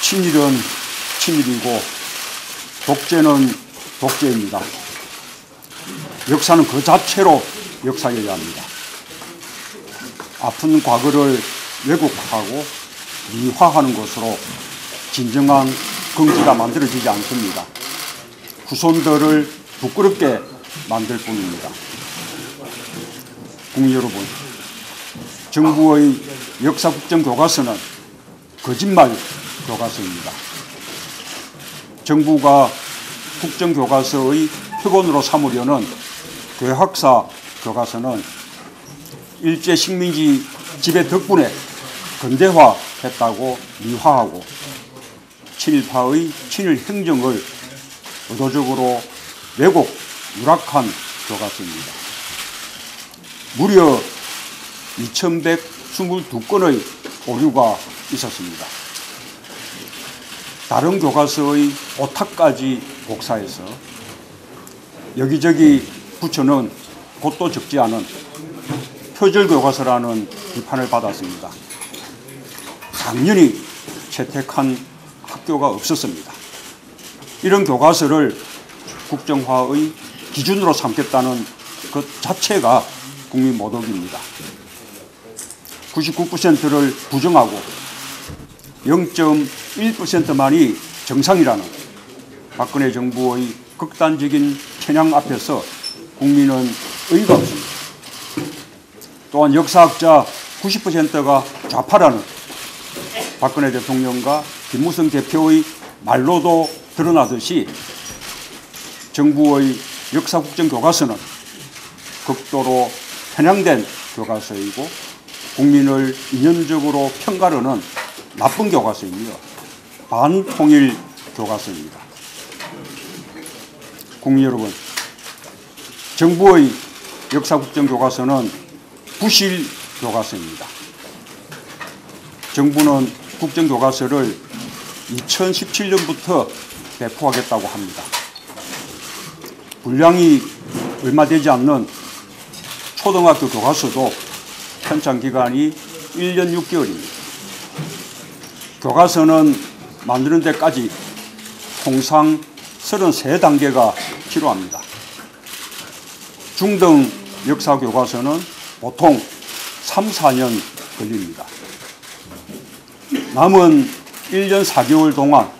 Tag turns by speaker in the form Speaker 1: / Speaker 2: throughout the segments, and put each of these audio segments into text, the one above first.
Speaker 1: 친일은 친일이고 독재는 독재입니다. 역사는 그 자체로 역사여야 합니다. 아픈 과거를 왜곡하고 미화하는 것으로 진정한 긍지가 만들어지지 않습니다. 후손들을 부끄럽게 만들 뿐입니다. 국민 여러분, 정부의 역사국정교과서는 거짓말 교과서입니다. 정부가 국정교과서의 표본으로 삼으려는 교학사 교과서는 일제 식민지 지배 덕분에 근대화했다고 미화하고 친일파의 친일 행정을 의도적으로 왜곡, 누락한 교과서입니다. 무려 2122건의 오류가 있었습니다. 다른 교과서의 오타까지 복사해서 여기저기 붙여놓은 곳도 적지 않은 표절교과서라는 비판을 받았습니다. 당연히 채택한 학교가 없었습니다. 이런 교과서를 국정화의 기준으로 삼겠다는 것 자체가 국민 모독입니다. 99%를 부정하고 0.1%만이 정상이라는 박근혜 정부의 극단적인 편향 앞에서 국민은 의의가 없습니다. 또한 역사학자 90%가 좌파라는 박근혜 대통령과 김무성 대표의 말로도 드러나듯이 정부의 역사국정교과서는 극도로 편향된 교과서이고 국민을 이념적으로 편가르는 나쁜 교과서이며 반통일 교과서입니다. 국민 여러분, 정부의 역사국정교과서는 부실 교과서입니다. 정부는 국정교과서를 2017년부터 배포하겠다고 합니다. 분량이 얼마 되지 않는 초등학교 교과서도 편찬 기간이 1년 6개월입니다. 교과서는 만드는 데까지 통상 33단계가 필요합니다. 중등 역사교과서는 보통 3, 4년 걸립니다. 남은 1년 4개월 동안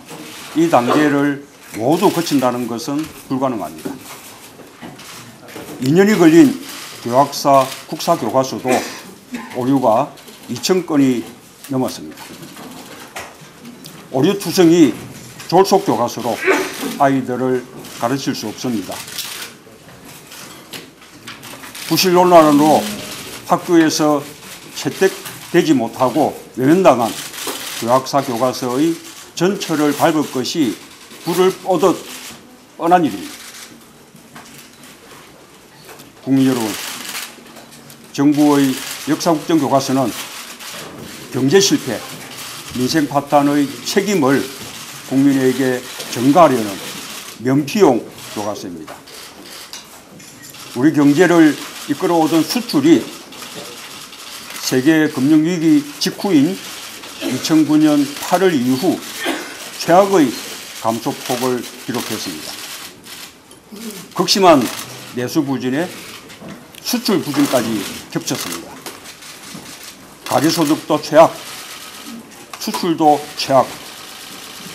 Speaker 1: 이 단계를 모두 거친다는 것은 불가능합니다. 2년이 걸린 교학사 국사교과서도 오류가 2,000건이 넘었습니다. 오류투성이 졸속교과서로 아이들을 가르칠 수 없습니다. 부실 논란으로 학교에서 채택되지 못하고 외면당한 교학사 교과서의 전철을 밟을 것이 불을 뻗듯 뻔한 일입니다. 국민 여러분, 정부의 역사국정교과서는 경제실패, 민생파탄의 책임을 국민에게 전가하려는 면피용 교과서입니다. 우리 경제를 이끌어오던 수출이 세계 금융위기 직후인 2009년 8월 이후 최악의 감소폭을 기록했습니다. 극심한 내수 부진에 수출 부진까지 겹쳤습니다. 가계소득도 최악, 수출도 최악,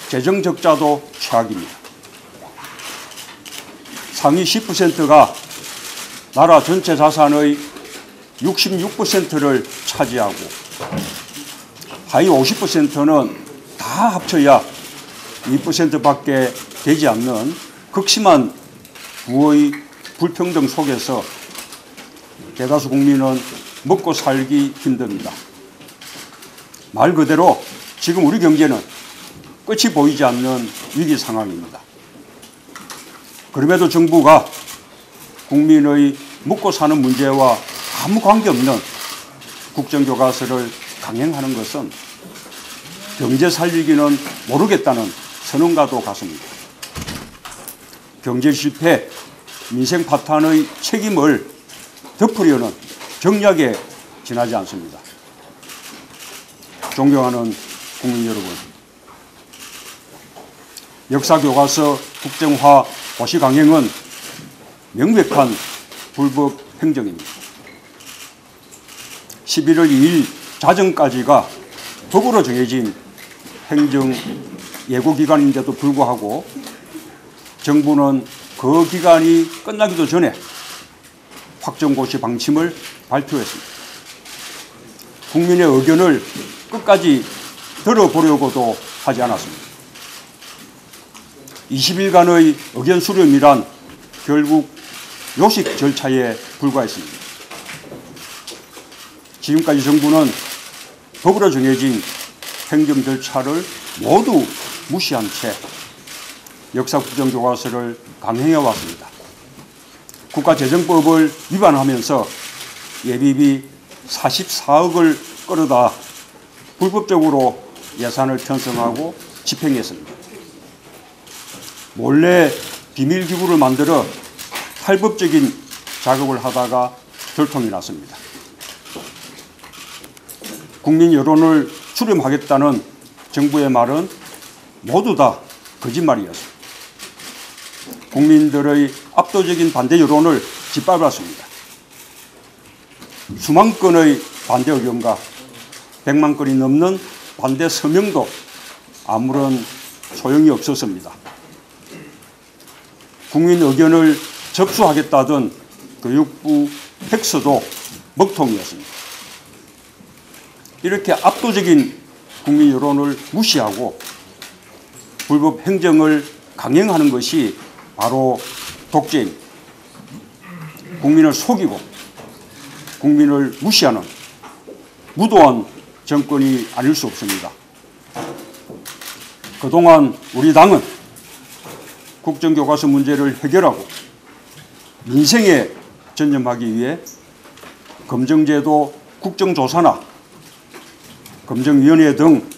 Speaker 1: 재정 적자도 최악입니다. 상위 10%가 나라 전체 자산의 66%를 차지하고 하위 50%는 다 합쳐야 2%밖에 되지 않는 극심한 부의 불평등 속에서 대다수 국민은 먹고 살기 힘듭니다. 말 그대로 지금 우리 경제는 끝이 보이지 않는 위기 상황입니다. 그럼에도 정부가 국민의 먹고 사는 문제와 아무 관계없는 국정교과서를 강행하는 것은 경제 살리기는 모르겠다는 선언과도 같습니다. 경제 실패, 민생 파탄의 책임을 덮으려는 정략의 지나지 않습니다. 존경하는 국민 여러분, 역사교과서 국정화 고시 강행은 명백한 불법 행정입니다. 11월 2일 자정까지가 법으로 정해진 행정 예고기간인데도 불구하고 정부는 그 기간이 끝나기도 전에 확정고시 방침을 발표했습니다. 국민의 의견을 끝까지 들어보려고도 하지 않았습니다. 20일간의 의견 수렴이란 결국 요식 절차에 불과했습니다. 지금까지 정부는 법으로 정해진 행정 절차를 모두 무시한 채 역사국정교과서를 강행해 왔습니다. 국가재정법을 위반하면서 예비비 44억을 끌어다 불법적으로 예산을 편성하고 집행했습니다. 몰래 비밀기구를 만들어 탈법적인 작업을 하다가 결통이 났습니다. 국민 여론을 수렴하겠다는 정부의 말은 모두 다 거짓말이었습니다. 국민들의 압도적인 반대 여론을 짓밟았습니다. 수만 건의 반대 의견과 100만 건이 넘는 반대 서명도 아무런 소용이 없었습니다. 국민 의견을 접수하겠다던 교육부 팩스도 먹통이었습니다. 이렇게 압도적인 국민 여론을 무시하고 불법 행정을 강행하는 것이 바로 독재입니다. 국민을 속이고 국민을 무시하는 무도한 정권이 아닐 수 없습니다. 그동안 우리 당은 국정교과서 문제를 해결하고 민생에 전념하기 위해 검정제도 국정조사나 검정위원회 등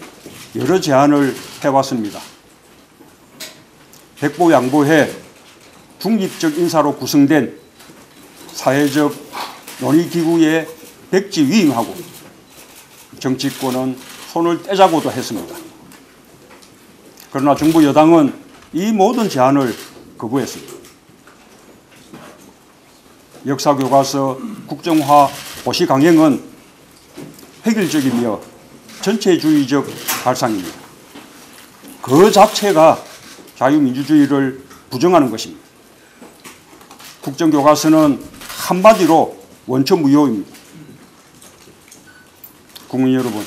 Speaker 1: 여러 제안을 해왔습니다. 백보양보해 중립적 인사로 구성된 사회적 논의기구에 백지위임하고 정치권은 손을 떼자고도 했습니다. 그러나 정부 여당은 이 모든 제안을 거부했습니다. 역사교과서 국정화 고시 강행은 획일적이며 전체주의적 발상입니다. 그 자체가 자유민주주의를 부정하는 것입니다. 국정교과서는 한마디로 원천무효입니다. 국민 여러분,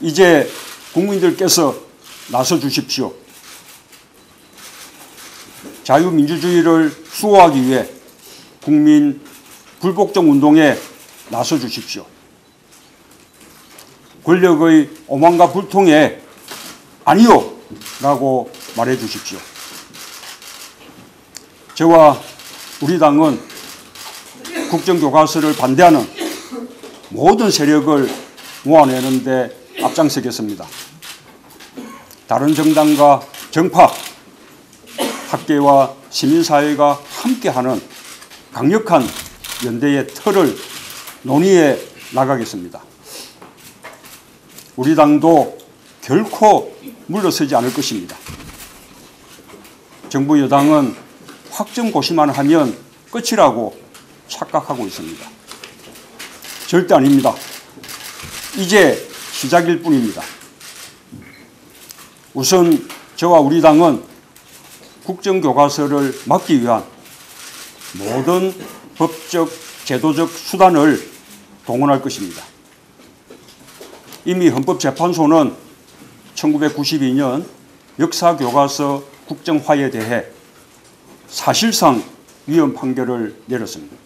Speaker 1: 이제 국민들께서 나서 주십시오. 자유민주주의를 수호하기 위해 국민 불복종 운동에 나서 주십시오. 권력의 오만과 불통에 아니요 라고 말해 주십시오. 저와 우리 당은 국정교과서를 반대하는 모든 세력을 모아내는 데 앞장서겠습니다. 다른 정당과 정파, 학계와 시민사회가 함께하는 강력한 연대의 틀을 논의해 나가겠습니다. 우리 당도 결코 물러서지 않을 것입니다. 정부 여당은 확정고시만 하면 끝이라고 착각하고 있습니다. 절대 아닙니다. 이제 시작일 뿐입니다. 우선 저와 우리 당은 국정교과서를 막기 위한 모든 법적, 제도적 수단을 동원할 것입니다. 이미 헌법재판소는 1992년 역사교과서 국정화에 대해 사실상 위헌 판결을 내렸습니다.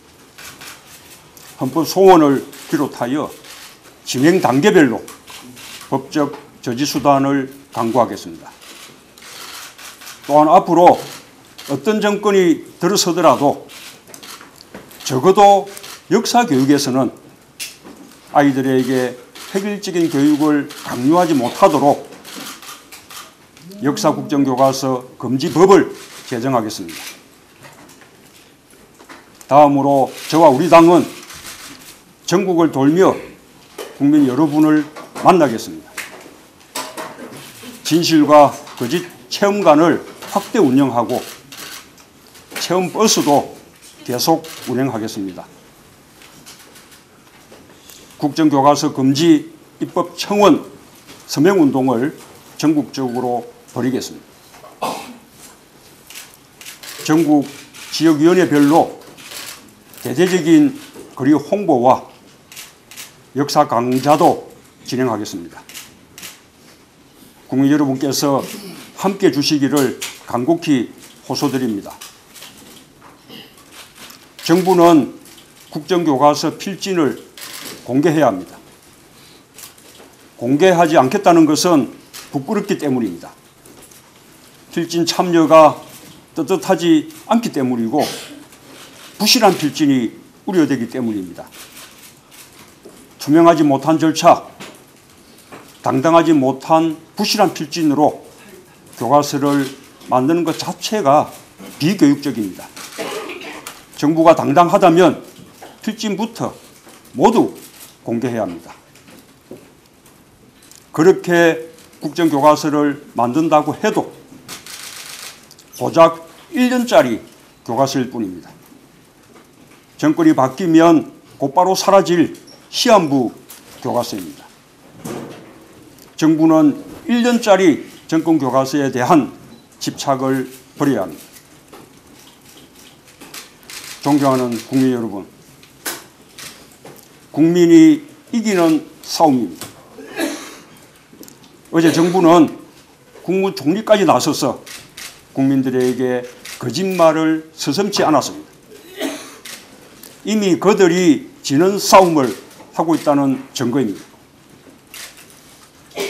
Speaker 1: 헌법 소원을 비롯하여 진행 단계별로 법적 저지 수단을 강구하겠습니다. 또한 앞으로 어떤 정권이 들어서더라도 적어도 역사교육에서는 아이들에게 획일적인 교육을 강요하지 못하도록 역사국정교과서 금지법을 제정하겠습니다. 다음으로 저와 우리 당은 전국을 돌며 국민 여러분을 만나겠습니다. 진실과 거짓 체험관을 확대 운영하고 체험버스도 계속 운행하겠습니다. 국정교과서 금지 입법 청원 서명운동을 전국적으로 벌이겠습니다. 전국 지역위원회별로 대대적인 거리 홍보와 역사 강좌도 진행하겠습니다. 국민 여러분께서 함께 주시기를 간곡히 호소드립니다. 정부는 국정교과서 필진을 공개해야 합니다. 공개하지 않겠다는 것은 부끄럽기 때문입니다. 필진 참여가 떳떳하지 않기 때문이고 부실한 필진이 우려되기 때문입니다. 투명하지 못한 절차, 당당하지 못한 부실한 필진으로 교과서를 만드는 것 자체가 비교육적입니다. 정부가 당당하다면 필진부터 모두 공개해야 합니다. 그렇게 국정교과서를 만든다고 해도 고작 1년짜리 교과서일 뿐입니다. 정권이 바뀌면 곧바로 사라질 시한부 교과서입니다. 정부는 1년짜리 정권 교과서에 대한 집착을 버려야 합니다. 존경하는 국민 여러분, 국민이 이기는 싸움입니다. 어제 정부는 국무총리까지 나서서 국민들에게 거짓말을 서슴지 않았습니다. 이미 그들이 지는 싸움을 하고 있다는 증거입니다.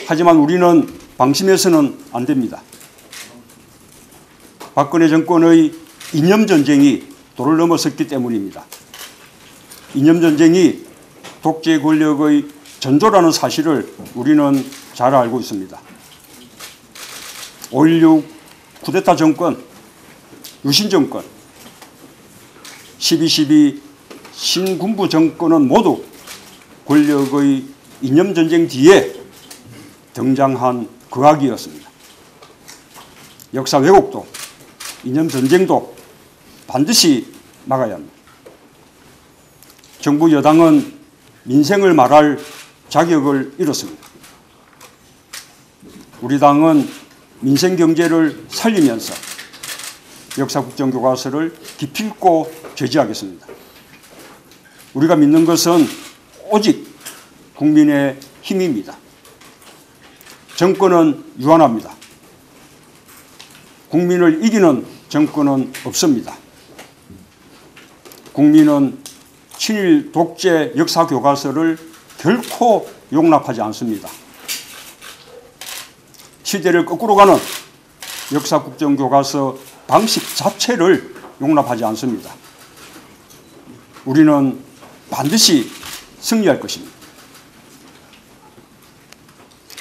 Speaker 1: 하지만 우리는 방심해서는 안 됩니다. 박근혜 정권의 이념전쟁이 도를 넘어섰기 때문입니다. 이념전쟁이 독재 권력의 전조라는 사실을 우리는 잘 알고 있습니다. 5.16 쿠데타 정권, 유신 정권, 12.12 신군부 정권은 모두 권력의 이념전쟁 뒤에 등장한 거악이었습니다. 역사 왜곡도 이념전쟁도 반드시 막아야 합니다. 정부 여당은 민생을 말할 자격을 잃었습니다. 우리 당은 민생경제를 살리면서 역사국정교과서를 기필코 제지하겠습니다. 우리가 믿는 것은 오직 국민의 힘입니다. 정권은 유한합니다. 국민을 이기는 정권은 없습니다. 국민은 친일 독재 역사교과서를 결코 용납하지 않습니다. 시대를 거꾸로 가는 역사국정교과서 방식 자체를 용납하지 않습니다. 우리는 반드시 승리할 것입니다.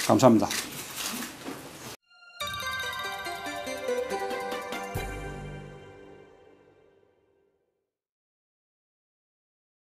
Speaker 1: 감사합니다.